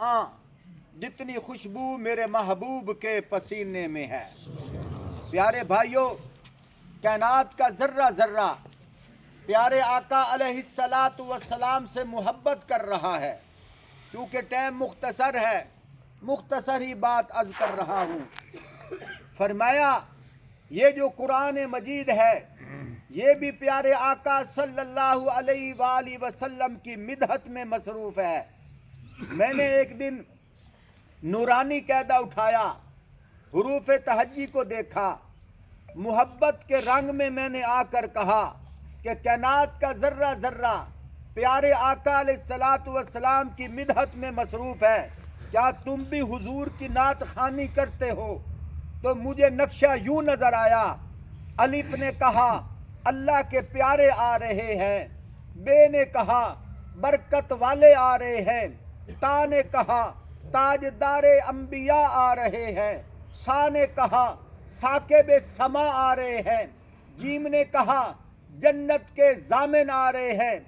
ہاں جتنی خوشبو میرے محبوب کے پسینے میں ہے۔ پیارے بھائیوں، کائنات کا ذرہ ذرہ پیارے آقا علیہ الصلاۃ والسلام سے محبت کر رہا ہے۔ کیونکہ ٹائم مختصر ہے، مختصر ہی بات عرض کر رہا ہوں۔ فرمایا یہ جو قرآن مجید ہے یہ بھی پیارے آقا صلی اللہ علیہ وآلہ وسلم کی مدحت میں مصروف ہے۔ میں نے ایک دن نورانی قاعدہ اٹھایا، حروف تہجی کو دیکھا، محبت کے رنگ میں نے آ کر کہا کہ کائنات کا ذرہ ذرہ پیارے آقا علیہ الصلاۃ والسلام کی مدحت میں مصروف ہے۔ کیا تم بھی حضور کی نعت خوانی کرتے ہو؟ تو مجھے نقشہ یوں نظر آیا۔ الف نے کہا اللہ کے پیارے آ رہے ہیں، بے نے کہا برکت والے آ رہے ہیں، تا نے کہا تاجدار انبیاء آ رہے ہیں، سا نے کہا ثاقب سما آ رہے ہیں، جیم نے کہا جنت کے ضامن آ رہے ہیں،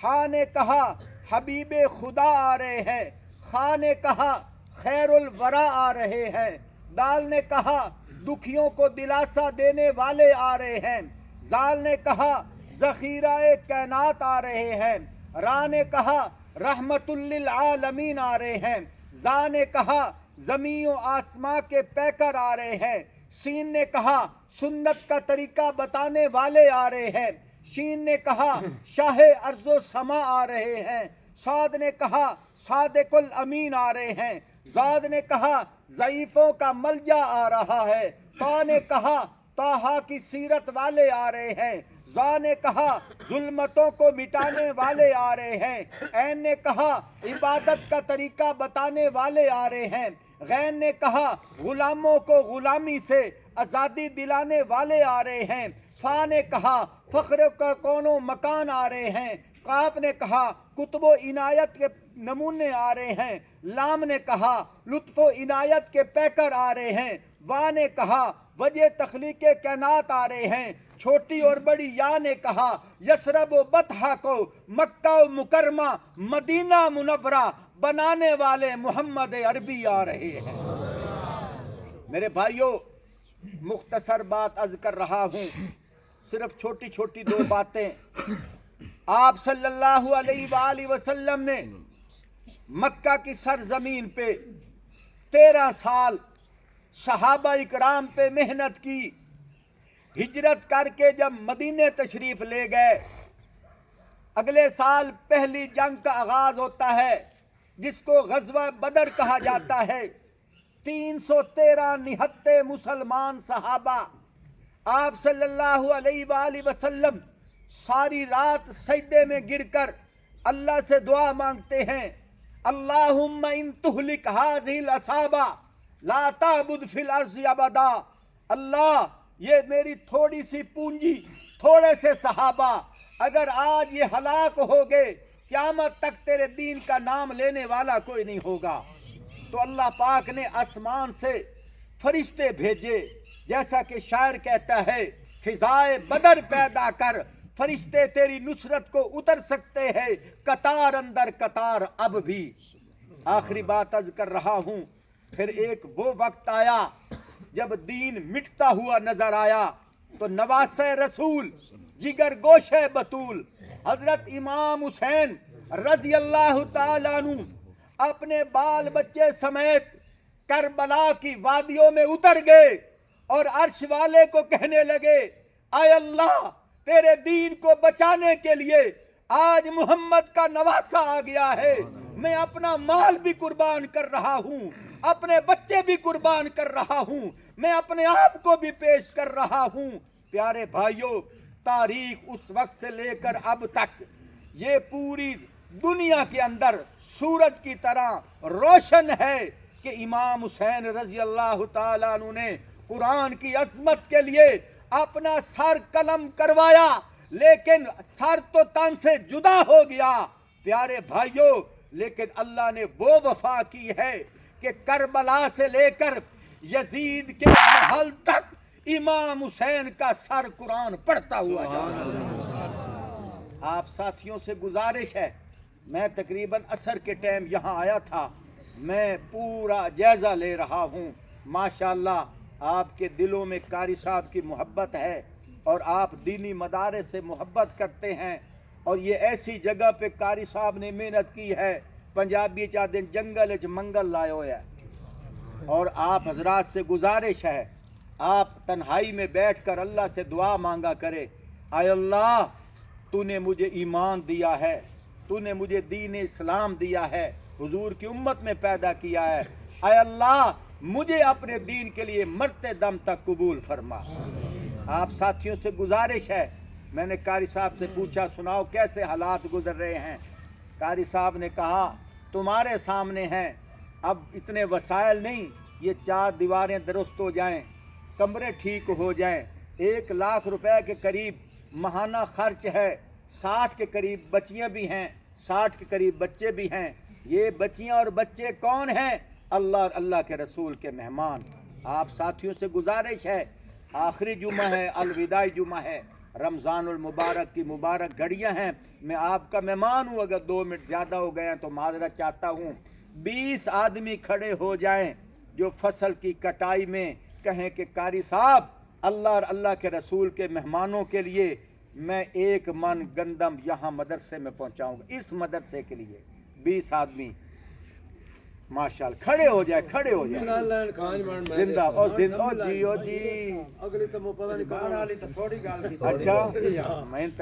ہا نے کہا حبیب خدا آ رہے ہیں، خا نے کہا خیر الورا آ رہے ہیں، دال نے کہا دکھیوں کو دلاسا دینے والے آ رہے ہیں، زال نے کہا ذخیرہ کائنات آ رہے ہیں، را نے کہا رحمت للعالمین آ رہے ہیں، زا نے کہا زمین و آسماں کے پیکر آ رہے ہیں، سین نے کہا سنت کا طریقہ بتانے والے آ رہے ہیں، شین نے کہا شاہ ارض و سما آ رہے ہیں، صاد نے کہا صادق الامین آ رہے ہیں، زاد نے کہا ضعیفوں کا ملجا آ رہا ہے، تا نے کہا طٰہٰ کی سیرت والے آ رہے ہیں، زا نے کہا ظلمتوں کو مٹانے والے آ رہے ہیں، عین نے کہا عبادت کا طریقہ بتانے والے آ رہے ہیں، غین نے کہا غلاموں کو غلامی سے آزادی دلانے والے آ رہے ہیں، فا نے کہا فخر کا کون و مکان آ رہے ہیں، قاف نے کہا کتب و عنایت کے نمونے آ رہے ہیں، لام نے کہا لطف و عنایت کے پیکر آ رہے ہیں، وا نے کہا وجہ تخلیق کائنات آ رہے ہیں، چھوٹی اور بڑی یا نے کہا یثرب و بطحا کو مکہ و مکرمہ مدینہ منورہ بنانے والے محمد عربی آ رہے ہیں۔ میرے بھائیوں، مختصر بات عرض کر رہا ہوں، صرف چھوٹی چھوٹی دو باتیں۔ آپ صلی اللہ علیہ وآلہ وسلم نے مکہ کی سرزمین پہ 13 سال صحابہ اکرام پہ محنت کی۔ ہجرت کر کے جب مدینے تشریف لے گئے، اگلے سال پہلی جنگ کا آغاز ہوتا ہے جس کو غزوہ بدر کہا جاتا ہے۔ 313 نہتے مسلمان صحابہ آپ صلی اللہ علیہ وآلہ وسلم ساری رات سجدے میں گر کر اللہ سے دعا مانگتے ہیں، اللہم ان تہلک ہذہ العصابہ لا تعبد فی الارض ابدا۔ اللہ، یہ میری تھوڑی سی پونجی، تھوڑے سے صحابہ اگر آج یہ ہلاک ہو گئے، قیامت تک تیرے دین کا نام لینے والا کوئی نہیں ہوگا۔ تو اللہ پاک نے آسمان سے فرشتے بھیجے، جیسا کہ شاعر کہتا ہے فضائے بدر پیدا کر، فرشتے تیری نصرت کو اتر سکتے ہیں قطار اندر قطار اب بھی۔ آخری بات عرض کر رہا ہوں، پھر ایک وہ وقت آیا جب دین مٹتا ہوا نظر آیا تو نواسہ رسول، جگر گوشہ بطول حضرت امام حسین رضی اللہ تعالیٰ عنہ اپنے بال بچے سمیت کربلا کی وادیوں میں اتر گئے اور عرش والے کو کہنے لگے، اے اللہ، تیرے دین کو بچانے کے لیے آج محمد کا نواسہ آ گیا ہے، میں اپنا مال بھی قربان کر رہا ہوں، اپنے بچے بھی قربان کر رہا ہوں، میں اپنے آپ کو بھی پیش کر رہا ہوں۔ پیارے بھائیوں، تاریخ اس وقت سے لے کر اب تک یہ پوری دنیا کے اندر سورج کی طرح روشن ہے کہ امام حسین رضی اللہ تعالیٰ عنہ نے قرآن کی عظمت کے لیے اپنا سر قلم کروایا، لیکن سر تو تن سے جدا ہو گیا۔ پیارے بھائیوں، لیکن اللہ نے وہ وفا کی ہے کہ کربلا سے لے کر یزید کے محل تک امام حسین کا سر قرآن پڑھتا ہوا جاتا۔ آپ ساتھیوں سے گزارش ہے، میں تقریباً عصر کے ٹائم یہاں آیا تھا، میں پورا جائزہ لے رہا ہوں. ماشاءاللہ آپ کے دلوں میں قاری صاحب کی محبت ہے اور آپ دینی مدارس سے محبت کرتے ہیں, اور یہ ایسی جگہ پہ قاری صاحب نے محنت کی ہے, پنجابی چاہتے جنگل چ منگل لائے ہوئے ہے. اور آپ حضرات سے گزارش ہے آپ تنہائی میں بیٹھ کر اللہ سے دعا مانگا کرے, اے اللہ تو نے مجھے ایمان دیا ہے, تو نے مجھے دین اسلام دیا ہے, حضور کی امت میں پیدا کیا ہے, اے اللہ مجھے اپنے دین کے لیے مرتے دم تک قبول فرما. آپ ساتھیوں سے گزارش ہے, میں نے قاری صاحب سے پوچھا سناؤ کیسے حالات گزر رہے ہیں. قاری صاحب نے کہا تمہارے سامنے ہیں, اب اتنے وسائل نہیں, یہ 4 دیواریں درست ہو جائیں, کمرے ٹھیک ہو جائیں, 1 لاکھ روپے کے قریب ماہانہ خرچ ہے, 60 کے قریب بچیاں بھی ہیں, 60 کے قریب بچے بھی ہیں. یہ بچیاں اور بچے کون ہیں؟ اللہ کے رسول کے مہمان. آپ ساتھیوں سے گزارش ہے, آخری جمعہ ہے, الوداعی جمعہ ہے, رمضان المبارک کی مبارک گھڑیاں ہیں, میں آپ کا مہمان ہوں, اگر 2 منٹ زیادہ ہو گئے ہیں تو معذرت چاہتا ہوں. 20 آدمی کھڑے ہو جائیں جو فصل کی کٹائی میں کہیں کہ قاری صاحب اللہ اور اللہ کے رسول کے مہمانوں کے لیے میں 1 من گندم یہاں مدرسے میں پہنچاؤں گا, اس مدرسے کے لیے 20 آدمی ماشاءاللہ کھڑے ہو جائے, کھڑے ہو جائے. زندہ اور زندہ جیو جی. اچھا میں